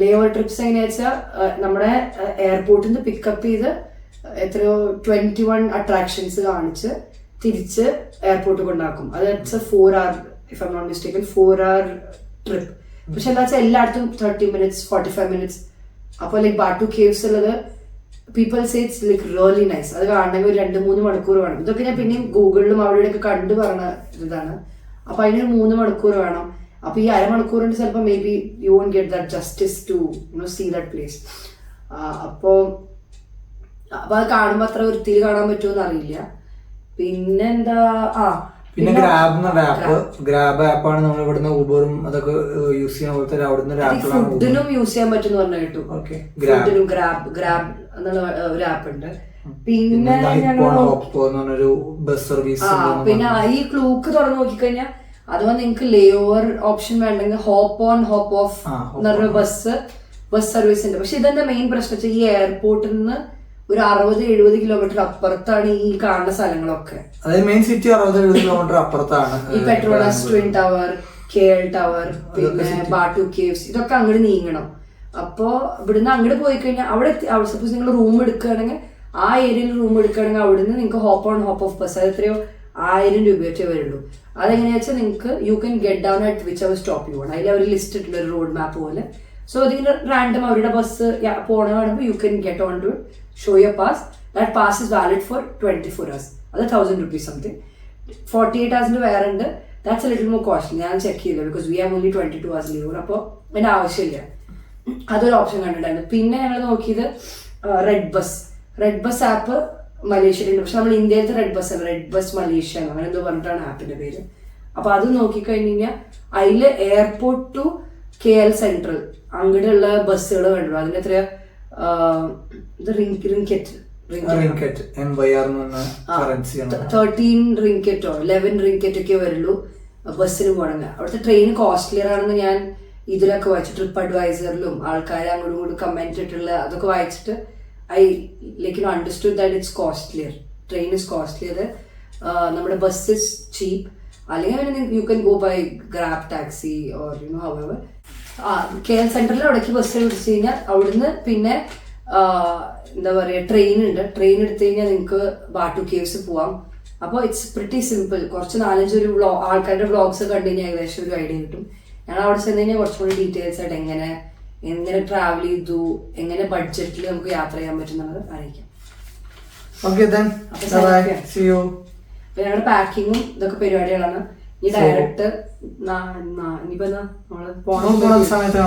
ലേ ഓവർ ട്രിപ്സ് എങ്ങനെയാ വെച്ചാൽ നമ്മുടെ എയർപോർട്ടിൽ നിന്ന് പിക്കപ്പ് ചെയ്ത് എത്രയോ 21 അട്രാക്ഷൻസ് കാണിച്ച് തിരിച്ച് എയർപോർട്ടിൽ കൊണ്ടാക്കും. അത് 4 hour, if I am not mistaken, 4 hour trip. പക്ഷെ എന്താ വെച്ചാൽ എല്ലായിടത്തും 30 minutes 45 minutes. അപ്പോൾ ലൈക്ക് ബാട്ടു കേവ്സ് ഉള്ളത് people say it's like really nice. അത് കാണണമെങ്കിൽ ഒരു 2-3 മണിക്കൂർ വേണം. ഇതൊക്കെ ഞാൻ പിന്നെയും ഗൂഗിളിലും അവിടെയൊക്കെ കണ്ടു പറഞ്ഞ ഇതാണ്. അപ്പൊ അതിനൊരു 3 മണിക്കൂർ വേണം. അപ്പൊ ഈ അരമണിക്കൂറിന്റെ ചിലപ്പോൾ maybe you won't get that justice to see that place. അപ്പൊ അത് കാണുമ്പോൾ അത്ര വൃത്തിയിൽ കാണാൻ പറ്റുമെന്ന് അറിയില്ല. പിന്നെന്താ, പിന്നെ ഗ്രാബ് ആപ്പാണ് നമ്മൾ ഇവിടുന്ന് ഊബറും അതൊക്കെ യൂസ് ചെയ്യുന്ന പോലത്തെ അവിടുന്ന് ഫുഡിനും യൂസ് ചെയ്യാൻ പറ്റും എന്ന് പറഞ്ഞു കേട്ടു. ഫുഡിനും ഗ്രാബ് എന്നുള്ള ഒരു ആപ്പ് ഉണ്ട്. പിന്നെ ബസ് സർവീസ്. പിന്നെ ഈ ക്ലൂക്ക് തുറന്നു നോക്കിക്കഴിഞ്ഞാൽ അഥവാ നിങ്ങൾക്ക് ലേ ഓവർ ഓപ്ഷൻ വേണ്ടെങ്കിൽ ഹോപ്പ് ഓൺ ഹോപ്പ് ഓഫ് എന്ന് പറഞ്ഞ ബസ് സർവീസ് ഉണ്ട്. പക്ഷെ ഇതെന്താ മെയിൻ പ്രശ്നം വെച്ചാൽ ഈ എയർപോർട്ടിൽ നിന്ന് ഒരു 60-70 കിലോമീറ്റർ അപ്പുറത്താണ് ഈ കാണുന്ന സ്ഥലങ്ങളൊക്കെ. അതായത് മെയിൻ സിറ്റി 60-70 കിലോമീറ്റർ അപ്പുറത്താണ്. ഈ Petronas twin tower, KL tower, പിന്നെ ബാട്ടു കേവ്സ്, ഇതൊക്കെ അങ്ങോട്ട് നീങ്ങണം. അപ്പോ ഇവിടുന്ന് അങ്ങോട്ട് പോയി കഴിഞ്ഞാൽ അവിടെ സപ്പോസ് നിങ്ങൾ റൂം എടുക്കുകയാണെങ്കിൽ ആ ഏരിയയിൽ റൂം എടുക്കുകയാണെങ്കിൽ അവിടുന്ന് നിങ്ങൾക്ക് hop on hop off bus അത് എത്രയോ 1000 രൂപയൊക്കെ വരുള്ളൂ. അതെങ്ങനെയാ വെച്ചാൽ നിങ്ങൾക്ക് you can get down at which our stop you ആണ്. അതിൽ അവർ ലിസ്റ്റ് ഇട്ടിട്ടുണ്ട് ഒരു റോഡ് മാപ്പ് പോലെ. സോ അതിങ്ങനെ റാൻഡം അവരുടെ ബസ് പോണ കാണുമ്പോൾ you can get on to show your pass. That pass is valid for 24 hours. അത് 1000 rupees സംതിങ്. 48 hours വേറെ ഉണ്ട്. That's A little more costly. ഞാൻ ചെക്ക് ചെയ്യില്ല because we have only 22 hours leave. അപ്പോൾ അതിന്റെ ആവശ്യമില്ല. അതൊരു ഓപ്ഷൻ കണ്ടിട്ടുണ്ടായിരുന്നു. പിന്നെ ഞങ്ങൾ നോക്കിയത് റെഡ് ബസ് ആപ്പ് മലേഷ്യയിലുണ്ട്. പക്ഷെ നമ്മൾ ഇന്ത്യയിലത്തെ റെഡ് ബസ് അല്ല, റെഡ് ബസ് മലേഷ്യ അങ്ങനെ എന്തോ പറഞ്ഞിട്ടാണ് ആപ്പിന്റെ പേര്. അപ്പൊ അത് നോക്കിക്കഴിഞ്ഞ് കഴിഞ്ഞാൽ അതില് എയർപോർട്ട് ടു KL സെൻട്രൽ അങ്ങനെയുള്ള ബസ്സുകൾ കണ്ടു. അതിന് എത്രയാ 13 റിങ്കറ്റോ 11 റിങ്കറ്റ് ഒക്കെ വരുള്ളൂ ബസ്സിന് പോകണമെങ്കിൽ. അവിടുത്തെ ട്രെയിൻ കോസ്റ്റ്ലിയർ ആണെന്ന് ഞാൻ ഇതിലൊക്കെ വായിച്ചു, ട്രിപ്പ് അഡ്വൈസറിലും ആൾക്കാരെ അങ്ങോട്ടും ഇങ്ങോട്ടും കമന്റ് ഇട്ടുള്ള അതൊക്കെ വായിച്ചിട്ട് I like understood that it's costlier. Train is costlier, നമ്മുടെ ബസ് ഇസ് ചീപ്പ്. അല്ലെങ്കിൽ you can go by Grab taxi or hour. KL സെൻട്രലിൽ അവിടേക്ക് ബസ് പിടിച്ചു കഴിഞ്ഞാൽ അവിടുന്ന് പിന്നെ എന്താ പറയുക ട്രെയിൻ ഉണ്ട്. ട്രെയിൻ എടുത്തു കഴിഞ്ഞാൽ നിങ്ങൾക്ക് ബാട്ടു കേവ്സ് പോവാം. അപ്പോൾ ഇറ്റ്സ് പ്രിറ്റി സിമ്പിൾ. കുറച്ച് 4-5 ആൾക്കാരുടെ വ്ളോഗ്സ് കണ്ടു കഴിഞ്ഞാൽ ഏകദേശം ഒരു ഐഡിയ കിട്ടും. ഞങ്ങൾ അവിടെ ചെന്ന് കഴിഞ്ഞാൽ കുറച്ചും കൂടി ഡീറ്റെയിൽസ് ആയിട്ട് എങ്ങനെ ട്രാവൽ ചെയ്തു, എങ്ങനെ ബഡ്ജറ്റിൽ നമുക്ക് യാത്ര ചെയ്യാൻ പറ്റുന്നത് അറിയിക്കാം. അപ്പൊ ഞങ്ങളുടെ പാക്കിങ്ങും ഇതൊക്കെ പരിപാടികളാണ്. ഈ ഡയറക്റ്റ് ഇനിയിപ്പോ നമ്മള് പോണ സമയത്ത്